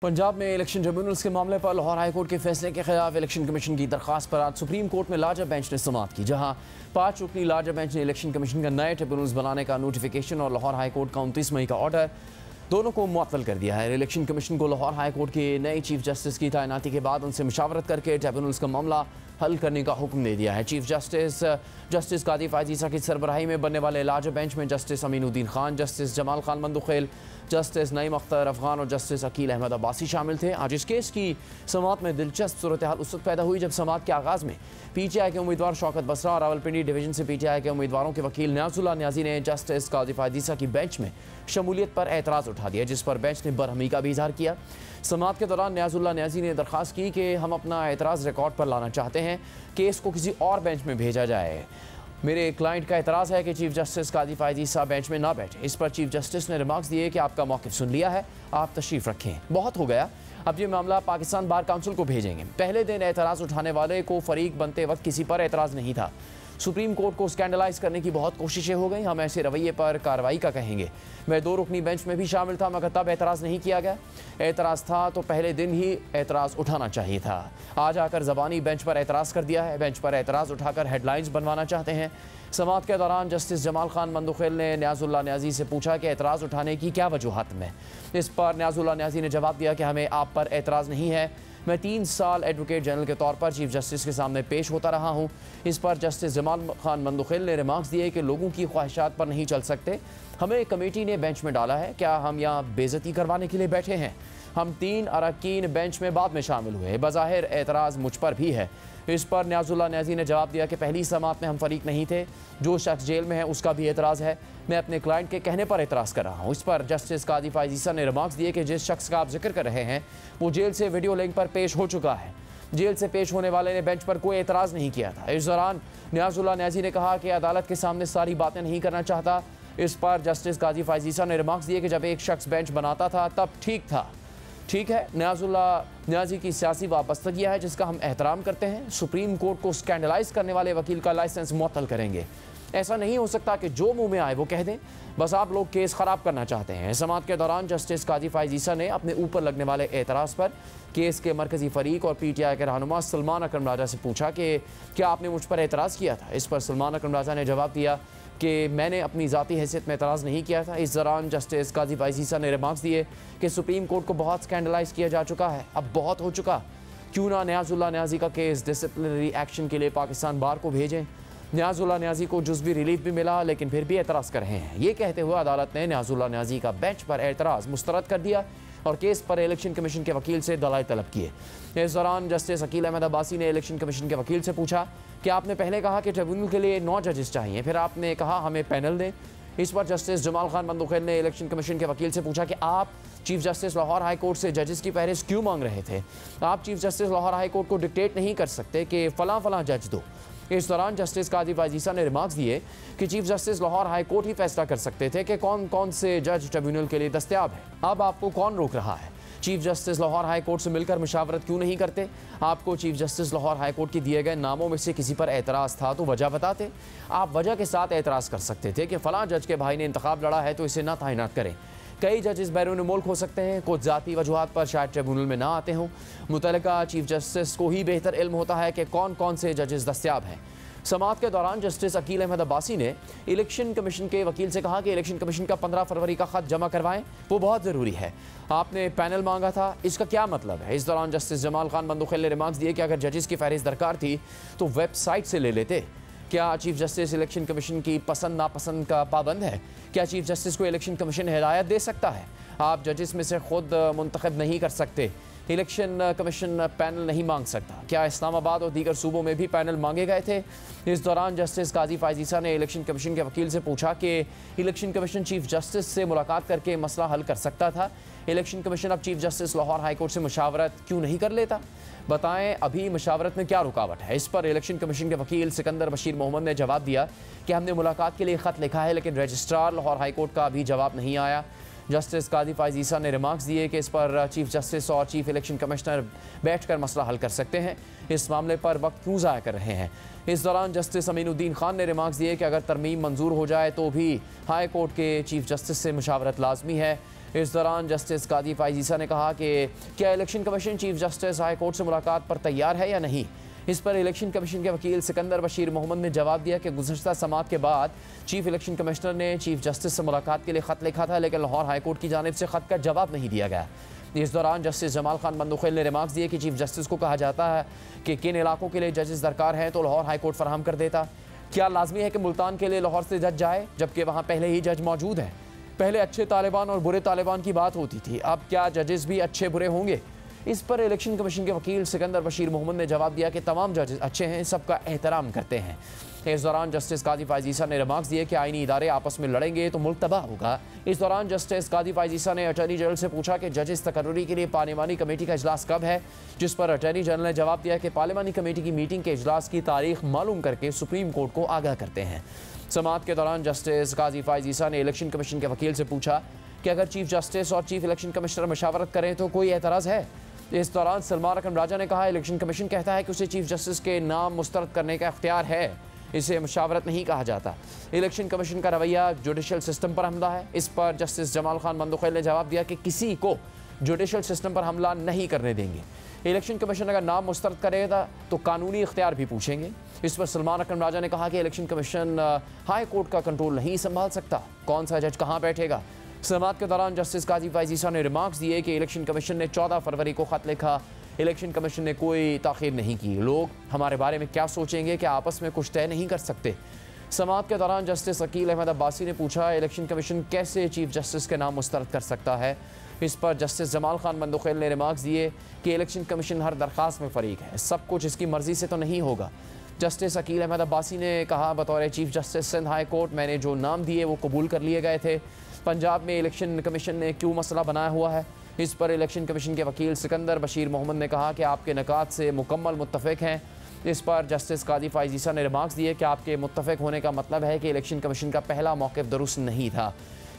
पंजाब में election tribunals के मामले पर लाहौर हाई कोर्ट के फैसले के खिलाफ इलेक्शन कमीशन की दरख्वास्त पर आज सुप्रीम कोर्ट में लार्जर बेंच ने समाअत की, जहां 5 रुकनी लार्जर बेंच ने इलेक्शन कमीशन का नए ट्रिब्यूनल्स बनाने का नोटिफिकेशन और लाहौर हाई कोर्ट का 29 मई का ऑर्डर दोनों को मुअत्तल कर दिया है। इलेक्शन कमीशन को लाहौर हाई कोर्ट के नए चीफ जस्टिस की तैनाती के बाद उनसे मुशावरत करके ट्रिब्यूनल्स का मामला हल करने का हुक्म दे दिया है। चीफ जस्टिस कादी फायजीसा की सरबराही में बनने वाले लार्जर बेंच में justice Aminuddin Khan, justice Jamal Khan Mandokhail, justice Naeem Akhtar Afghan और जस्टिस अकील अहमद अब्बासी शामिल थे। आज इस केस की समाअत में दिलचस्प सूरत हाल उस वक्त पैदा हुई जब समाअत के आगाज़ में पीटीआई के उम्मीदवार शौकत बसरा और रावलपिंडी डिवीजन से पीटीआई के उम्मीदवारों के वकील न्याजुल्लाह न्याजी ने जस्टिस कादी फायजीसा की बेंच में शमूलियत पर एतराज़ उठा दिया, जिस पर बेंच ने बरहमी का भी इजहार किया। समाअत के दौरान न्याजुल्लाह न्याजी ने दरख्वास्त की कि हम अपना एतराज़ रिकॉर्ड पर लाना चाहते हैं, केस को किसी और बेंच में भेजा जाए। मेरे क्लाइंट का एतराज़ है कि चीफ जस्टिस कादी फायजीसा बेंच में ना बैठे। इस पर चीफ जस्टिस ने रिमार्क्स दिए कि आपका मौक़िफ़ सुन लिया है, आप तशरीफ़ रखें, बहुत हो गया, अब ये मामला पाकिस्तान बार काउंसिल को भेजेंगे। पहले दिन एतराज़ उठाने वाले को फरीक बनते वक्त किसी पर एतराज़ नहीं था। सुप्रीम कोर्ट को स्कैंडलाइज करने की बहुत कोशिशें हो गई, हम ऐसे रवैये पर कार्रवाई का कहेंगे। मैं 2 रुकनी बेंच में भी शामिल था, मगर तब एतराज़ नहीं किया गया। एतराज़ था तो पहले दिन ही एतराज़ उठाना चाहिए था। आज आकर ज़बानी बेंच पर एतराज़ कर दिया है। बेंच पर एतराज़ उठाकर हेडलाइंस बनवाना चाहते हैं। समाअत के दौरान जस्टिस जमाल खान मंदुखेल ने न्याजुल्लाह न्याजी से पूछा कि एतराज़ उठाने की क्या वजूहत में। इस पर न्याजुल्लाह न्याजी ने जवाब दिया कि हमें आप पर एतराज़ नहीं है, मैं 3 साल एडवोकेट जनरल के तौर पर चीफ जस्टिस के सामने पेश होता रहा हूँ। इस पर जस्टिस जमाल खान मंदुखेल ने रिमार्क्स दिए कि लोगों की ख्वाहिशात पर नहीं चल सकते, हमें कमेटी ने बेंच में डाला है, क्या हम यहाँ बेइज्जती करवाने के लिए बैठे हैं? हम 3 अरकान बेंच में बाद में शामिल हुए, बज़ाहिर एतराज़ मुझ पर भी है। इस पर न्याजुल्लाह न्याजी ने जवाब दिया कि पहली समाअत में हम फरीक नहीं थे, जो शख्स जेल में है उसका भी एतराज़ है, मैं अपने क्लाइंट के कहने पर एतराज़ कर रहा हूँ। इस पर जस्टिस कादी फायजीसा ने रिमार्क्स दिए कि जिस शख्स का आप जिक्र कर रहे हैं वो जेल से वीडियो लिंक पर पेश हो चुका है, जेल से पेश होने वाले ने बेंच पर कोई एतराज़ नहीं किया था। इस दौरान न्याजुल्लाह न्याजी ने कहा कि अदालत के सामने सारी बातें नहीं करना चाहता। इस पर जस्टिस कादी फायजीसा ने रिमार्क्स दिए कि जब एक शख्स बेंच बनाता था तब ठीक था। ठीक है, न्याजुल्लाह न्याजी की सियासी वाबस्तगियाँ है जिसका हम एहतराम करते हैं। सुप्रीम कोर्ट को स्कैंडलाइज करने वाले वकील का लाइसेंस मुअत्तल करेंगे। ऐसा नहीं हो सकता कि जो मुंह में आए वो कह दें, बस आप लोग केस ख़राब करना चाहते हैं। समाअत के दौरान जस्टिस कादी फायजीसा ने अपने ऊपर लगने वाले एतराज़ पर केस के मरकज़ी फ़रीक और पीटीआई के रहनुमा सलमान अकरम राजा से पूछा कि क्या आपने मुझ पर एतराज़ किया था। इस पर सलमान अकरम राजा ने जवाब दिया कि मैंने अपनी ज़ाती हैसियत में एतराज़ नहीं किया था। इस दौरान जस्टिस कादी फायजीसा ने रिमार्क्स दिए कि सुप्रीम कोर्ट को बहुत स्कैंडलाइज किया जा चुका है, अब बहुत हो चुका, क्यों ना न्याजुल्लाह न्याजी का केस डिसिप्लिनरी एक्शन के लिए पाकिस्तान बार को भेजें। न्याजुल्लाह न्याजी को जुज़वी रिलीफ भी मिला, लेकिन फिर भी एतराज़ कर रहे हैं। ये कहते हुए अदालत ने न्याजुल्लाह न्याजी का बेंच पर एतराज़ मुस्तरद कर दिया और केस पर इलेक्शन कमीशन के वकील से दलाइल तलब किए। इस दौरान जस्टिस अकील अहमद अब्बासी ने इलेक्शन कमीशन के वकील से पूछा कि आपने पहले कहा कि ट्रिब्यूनल के लिए 9 जजेस चाहिए, फिर आपने कहा हमें पैनल दें। इस पर जस्टिस जमाल खान मंदुखेल ने इलेक्शन कमीशन के वकील से पूछा कि आप chief justice Lahore high court से जजेस की फहरिस्त क्यों मांग रहे थे? आप chief justice Lahore high court को डिक्टेट नहीं कर सकते कि फ़लाँ जज दो। इस दौरान जस्टिस कादी फायजीसा ने रिमार्क्स दिए कि chief justice Lahore high court ही फैसला कर सकते थे कि कौन कौन से जज ट्रिब्यूनल के लिए दस्तयाब है। अब आपको कौन रोक रहा है? Chief justice Lahore high court से मिलकर मुशावरत क्यों नहीं करते? आपको chief justice Lahore high court के दिए गए नामों में से किसी पर एतराज़ था तो वजह बताते। आप वजह के साथ एतराज़ कर सकते थे कि फ़लाँ जज के भाई ने इंतखाब लड़ा है तो इसे ना तैनात करें। कई जजेस बैरून मुल्क हो सकते हैं, कुछ ज़ाती वजूहात पर शायद ट्रिब्यूनल में ना आते हों। मुतल्लिका चीफ जस्टिस को ही बेहतर इल्म होता है कि कौन कौन से जजेस दस्तयाब हैं। समाअत के दौरान जस्टिस अकील अहमद अब्बासी ने इलेक्शन कमीशन के वकील से कहा कि इलेक्शन कमीशन का 15 फरवरी का ख़त जमा करवाएं, वो बहुत ज़रूरी है। आपने पैनल मांगा था, इसका क्या मतलब है? इस दौरान जस्टिस जमाल खान मंदुखेल ने रिमार्क्स दिए कि अगर जजेस की फहरिस्त दरकार थी तो वेबसाइट से ले लेते। क्या चीफ जस्टिस इलेक्शन कमीशन की पसंद नापसंद का पाबंद है? क्या चीफ जस्टिस को इलेक्शन कमीशन हिदायत दे सकता है? आप जजेस में से खुद मुंतखब नहीं कर सकते, इलेक्शन कमीशन पैनल नहीं मांग सकता। क्या इस्लामाबाद और दीगर सूबों में भी पैनल मांगे गए थे? इस दौरान जस्टिस कादी फायजीसा ने इलेक्शन कमीशन के वकील से पूछा कि इलेक्शन कमीशन चीफ जस्टिस से मुलाकात करके मसला हल कर सकता था। इलेक्शन कमीशन अब chief justice Lahore high court से मुशावरत क्यों नहीं कर लेता? बताएं अभी मुशावरत में क्या रुकावट है? इस पर इलेक्शन कमीशन के वकील सिकंदर बशीर मोहम्मद ने जवाब दिया कि हमने मुलाकात के लिए ख़त लिखा है, लेकिन रजिस्ट्रार लाहौर हाई कोर्ट का अभी जवाब नहीं आया। जस्टिस कादी फायजीसा ने रिमार्क्स दिए कि इस पर चीफ जस्टिस और चीफ इलेक्शन कमिश्नर बैठकर मसला हल कर सकते हैं, इस मामले पर वक्त क्यों ज़ाया कर रहे हैं। इस दौरान जस्टिस अमीनुद्दीन खान ने रिमार्क्स दिए कि अगर तरमीम मंजूर हो जाए तो भी हाई कोर्ट के चीफ जस्टिस से मुशावरत लाजमी है। इस दौरान जस्टिस कादी फाइज ईसा ने कहा कि क्या election commission chief justice high court से मुलाकात पर तैयार है या नहीं। इस पर इलेक्शन कमीशन के वकील सिकंदर बशीर मोहम्मद ने जवाब दिया कि गुज़श्ता समाअत के बाद चीफ इलेक्शन कमिश्नर ने चीफ जस्टिस से मुलाकात के लिए ख़त लिखा था, लेकिन लाहौर हाई कोर्ट की जानिब से ख़त का जवाब नहीं दिया गया। इस दौरान जस्टिस जमाल खान बंदुखेल ने रिमार्क्स दिए कि चीफ जस्टिस को कहा जाता है कि किन इलाकों के लिए जजेस दरकार हैं तो लाहौर हाई कोर्ट फराहम कर देता। क्या लाजमी है कि मुल्तान के लिए लाहौर से जज जाए जबकि वहाँ पहले ही जज मौजूद हैं। पहले अच्छे तालिबान और बुरे तालिबान की बात होती थी, अब क्या जजेस भी अच्छे बुरे होंगे। इस पर इलेक्शन कमीशन के वकील सिकंदर बशीर मोहम्मद ने जवाब दिया कि तमाम जजेस अच्छे हैं, सबका एहतराम करते हैं। इस दौरान जस्टिस कादी फाइज ईसा ने रिमार्क्स दिए कि आईनी इदारे आपस में लड़ेंगे तो मुल्क तबाह होगा। इस दौरान जस्टिस कादी फाइज ईसा ने अटॉर्नी जनरल से पूछा कि जजेस तकर्री के लिए पार्लिमानी कमेटी का इजलास कब है, जिस पर अटॉर्नी जनरल ने जवाब दिया कि पार्लिमानी कमेटी की मीटिंग के इजलास की तारीख मालूम करके सुप्रीम कोर्ट को आगाह करते हैं। समाअत के दौरान जस्टिस कादी फाइज ईसा ने इलेक्शन कमीशन के वकील से पूछा कि अगर चीफ जस्टिस और चीफ इलेक्शन कमिश्नर मशावरत करें तो कोई एतराज़ है। इस दौरान सलमान अकरम राजा ने कहा इलेक्शन कमीशन कहता है कि उसे चीफ जस्टिस के नाम मुस्तरद करने का इख्तियार है, इसे मशावरत नहीं कहा जाता। इलेक्शन कमीशन का रवैया जुडिशल सिस्टम पर हमला है। इस पर जस्टिस जमाल खान बंदुखेल ने जवाब दिया कि किसी को जुडिशल सिस्टम पर हमला नहीं करने देंगे। इलेक्शन कमीशन अगर नाम मुस्तरद करेगा तो कानूनी इख्तियार भी पूछेंगे। इस पर सलमान अकरम राजा ने कहा कि इलेक्शन कमीशन हाई कोर्ट का कंट्रोल नहीं संभाल सकता, कौन सा जज कहाँ बैठेगा। समाअत के दौरान जस्टिस कादी फाइज ईसा ने रिमार्क्स दिए कि इलेक्शन कमीशन ने 14 फरवरी को ख़त लिखा, इलेक्शन कमीशन ने कोई ताख़ीर नहीं की। लोग हमारे बारे में क्या सोचेंगे कि आपस में कुछ तय नहीं कर सकते। समाअत के दौरान जस्टिस अकील अहमद अब्बासी ने पूछा इलेक्शन कमीशन कैसे चीफ जस्टिस के नाम मुस्तरद कर सकता है। इस पर जस्टिस जमाल खान बंदुखेल ने रिमार्क्स दिए कि इलेक्शन कमीशन हर दरख्वास्त में फ़रीक है, सब कुछ इसकी मर्ज़ी से तो नहीं होगा। जस्टिस अकील अहमद अब्बासी ने कहा बतौर chief justice Sindh high court मैंने जो नाम दिए वो कबूल कर लिए गए थे। पंजाब में इलेक्शन कमीशन ने क्यों मसला बनाया हुआ है। इस पर इलेक्शन कमीशन के वकील सिकंदर बशीर मोहम्मद ने कहा कि आपके नकात से मुकम्मल मुत्तफ़िक हैं। इस पर जस्टिस कादी फाइज ईसा ने रिमार्क्स दिए कि आपके मुत्तफ़िक होने का मतलब है कि इलेक्शन कमीशन का पहला मौक़िफ़ दुरुस्त नहीं था।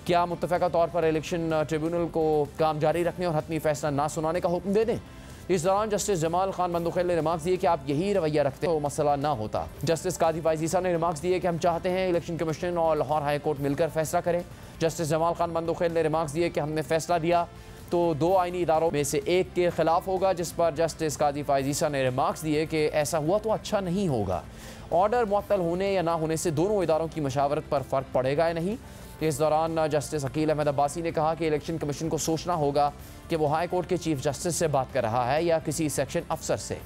क्या मुत्तफ़िका तौर पर इलेक्शन ट्रिब्यूनल को काम जारी रखने और हतमी फ़ैसला ना सुनाने का हुक्म दे दें। इस दौरान जस्टिस जमाल खान बंदुखेल ने रिमार्क्स दिए कि आप यही रवैया रखते तो मसला ना होता। जस्टिस कादी फाइज ईसा ने रिमार्क्स दिए कि हम चाहते हैं इलेक्शन कमीशन और लाहौर हाई कोर्ट मिलकर फैसला करें। जस्टिस जमाल खान बंदुखेल ने रिमार्क्स दिए कि हमने फैसला दिया तो 2 आईनी इदारों में से एक के खिलाफ होगा। जिस पर जस्टिस कादी फाइज ईसा ने रिमार्क्स दिए कि ऐसा हुआ तो अच्छा नहीं होगा। ऑर्डर मुअत्तल होने या ना होने से दोनों इदारों की मशावरत पर फ़र्क पड़ेगा या नहीं। इस दौरान जस्टिस अकील अहमद अब्बासी ने कहा कि इलेक्शन कमीशन को सोचना होगा कि वो हाई कोर्ट के चीफ जस्टिस से बात कर रहा है या किसी सेक्शन अफसर से।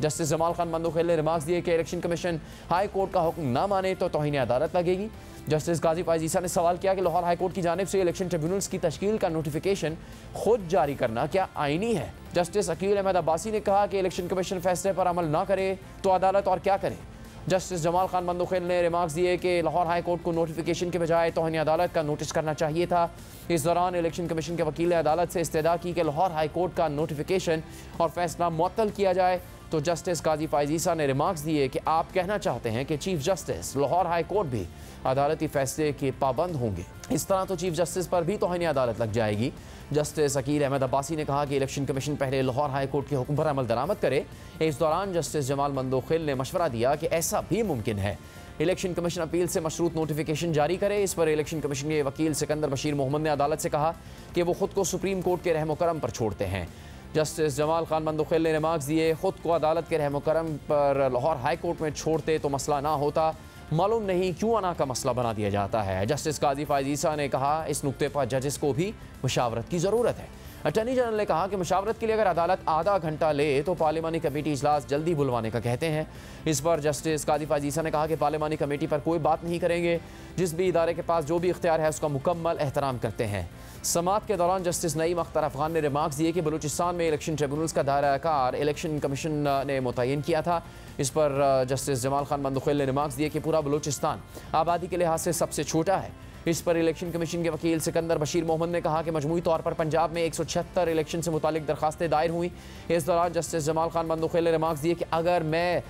जस्टिस जमाल खान बंदुखेल ने रिमार्क्स दिए कि इलेक्शन कमीशन हाई कोर्ट का हुक्म ना माने तो तौहीन अदालत लगेगी। जस्टिस कादी फाइज ईसा ने सवाल किया कि लाहौर हाई कोर्ट की जानिब से इलेक्शन ट्रिब्यूनल्स की तश्कील का नोटिफिकेशन खुद जारी करना क्या आईनी है। जस्टिस अकील अहमद अब्बासी ने कहा कि इलेक्शन कमीशन फैसले पर अमल ना करे तो अदालत और क्या करे। जस्टिस जमाल खान बंदुखेल ने रिमार्क्स दिए कि लाहौर हाई कोर्ट को नोटिफिकेशन के बजाय तौहीन अदालत का नोटिस करना चाहिए था। इस दौरान इलेक्शन कमीशन के वकील ने अदालत से इस्तदा की कि लाहौर हाई कोर्ट का नोटिफिकेशन और फैसला मुअत्तल किया जाए। तो जस्टिस कादी फाइज ईसा ने रिमार्क्स दिए कि आप कहना चाहते हैं कि chief justice Lahore high court भी अदालती फैसले के पाबंद होंगे, इस तरह तो चीफ जस्टिस पर भी तौहीन अदालत लग जाएगी। जस्टिस अकील अहमद अब्बासी ने कहा कि इलेक्शन कमीशन पहले लाहौर हाई कोर्ट के हुक्म पर अमल दरामद करे। इस दौरान जस्टिस जमाल बंदुखेल ने मशवरा दिया कि ऐसा भी मुमकिन है इलेक्शन कमीशन अपील से मशरूत नोटिफिकेशन जारी करे। इस पर इलेक्शन कमीशन के वकील सिकंदर बशीर मोहम्मद ने अदालत से कहा कि वो खुद को सुप्रीम कोर्ट के रहम करम पर छोड़ते हैं। जस्टिस जमाल खान बंदुखेल ने रिमार्क्स दिए खुद को अदालत के रहम करम पर लाहौर हाई कोर्ट में छोड़ते तो मसला ना होता, मालूम नहीं क्यों अना का मसला बना दिया जाता है। जस्टिस कादी फाइज ईसा ने कहा इस नुक्ते पर जजेस को भी मशावरत की ज़रूरत है। अटॉर्नी जनरल ने कहा कि मशावरत के लिए अगर अदालत आधा घंटा ले तो पार्लिमानी कमेटी इजलास जल्दी बुलवाने का कहते हैं। इस पर जस्टिस कादी फाइज ईसा ने कहा कि पार्लिमानी कमेटी पर कोई बात नहीं करेंगे, जिस भी इदारे के पास जो भी इख्तियार है उसका मुकम्मल एहतराम करते हैं। समाअत के दौरान जस्टिस नईम अख्तर अफगान ने रिमार्क्स दिए कि बलूचिस्तान में इलेक्शन ट्रिब्यूनल्स का दायरा कार इलेक्शन कमीशन ने मुतय्यन किया था। इस पर जस्टिस जमाल खान बंदुखेल ने रिमार्क्स दिए कि पूरा बलूचिस्तान आबादी के लिहाज से सबसे छोटा है। इस पर इलेक्शन कमीशन के वकील सिकंदर बशीर मोहम्मद ने कहा कि मजमूई तौर पर पंजाब में 176 इलेक्शन से मुतालिक दरखास्तें दायर हुई। इस दौरान जस्टिस जमाल खान बंदुखेल ने रिमार्क्स दिए कि अगर मैं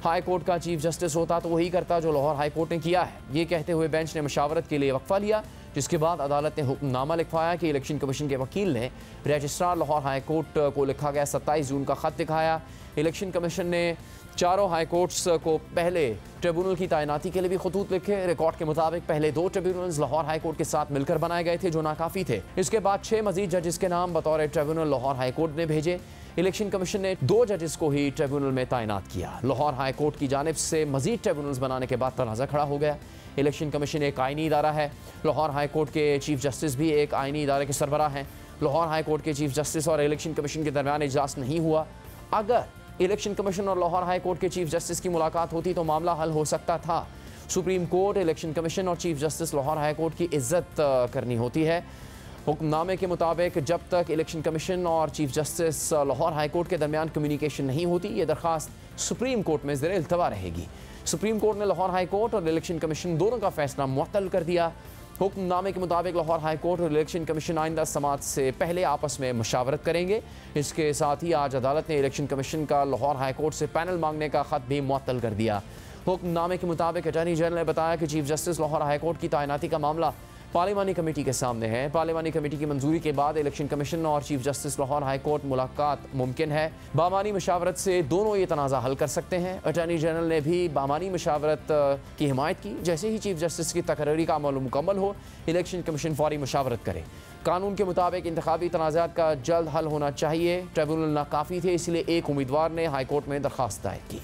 हाई कोर्ट का चीफ जस्टिस होता तो वही करता जो लाहौर हाई कोर्ट ने किया है। ये कहते हुए बेंच ने मशावरत के लिए वक्फा लिया। जिसके बाद अदालत ने हुक्मनामा लिखवाया कि इलेक्शन कमीशन के वकील ने रजिस्ट्रार लाहौर हाई कोर्ट को लिखा गया 27 जून का खत दिखाया। इलेक्शन कमीशन ने चारों हाई कोर्ट्स को पहले ट्रिब्यूनल की तैनाती के लिए भी खतूत लिखे। रिकॉर्ड के मुताबिक पहले 2 ट्रिब्यूनल्स लाहौर हाई कोर्ट के साथ मिलकर बनाए गए थे, जो नाकाफी थे। इसके बाद 6 मजीद जजेस के नाम बतौर ट्रिब्यूनल लाहौर हाई कोर्ट ने भेजे। इलेक्शन कमीशन ने 2 जजेस को ही ट्रिब्यूनल में तैनात किया। लाहौर हाई कोर्ट की जानिब से मजीद ट्रिब्यूनल्स बनाने के बाद तनाज़ा खड़ा हो गया। इलेक्शन कमीशन एक आइनी इदारा है। लाहौर हाई कोर्ट के चीफ जस्टिस भी एक आइनी इदारे के सरबराह हैं। लाहौर हाई कोर्ट के चीफ जस्टिस और इलेक्शन कमीशन के दरमियान इजलास नहीं हुआ। अगर इलेक्शन कमीशन और लाहौर हाई कोर्ट के चीफ जस्टिस की मुलाकात होती तो मामला हल हो सकता था। सुप्रीम कोर्ट, इलेक्शन कमीशन और chief justice Lahore high court की इज्जत करनी होती है। हुक्मनामे के मुताबिक जब तक इलेक्शन कमीशन और chief justice Lahore high court के दरमियान कम्युनिकेशन नहीं होती, ये दरख्वास्त सुप्रीम कोर्ट में ज़ेर इल्तवा रहेगी। सुप्रीम कोर्ट ने लाहौर हाई कोर्ट और इलेक्शन कमीशन दोनों का फैसला मुअत्तल कर दिया। हुक्मनामे के मुताबिक लाहौर हाई कोर्ट और इलेक्शन कमीशन आइंदा समाअत से पहले आपस में मशावरत करेंगे। इसके साथ ही आज अदालत ने इलेक्शन कमीशन का लाहौर हाई कोर्ट से पैनल मांगने का खत भी मुअत्तल कर दिया। हुक्मनामे के मुताबिक अटॉर्नी जनरल ने बताया कि chief justice Lahore high court की तैनाती का मामला पार्लिमानी कमेटी के सामने है। पार्लिमानी कमेटी की मंजूरी के बाद इलेक्शन कमीशन और chief justice Lahore high court मुलाकात मुमकिन है। बामानी मशावरत से दोनों ये तनाज़ा हल कर सकते हैं। अटॉर्नी जनरल ने भी बामानी मशावरत की हिमायत की। जैसे ही चीफ जस्टिस की तकरीरी का अमल मुकम्मल हो, इलेक्शन कमीशन फौरी मशावरत करे। कानून के मुताबिक इंतखाबी तनाज़ात का जल्द हल होना चाहिए। ट्रिब्यूनल नाकाफ़ी थे, इसलिए एक उम्मीदवार ने हाई कोर्ट में दरख्वास्त दायर की।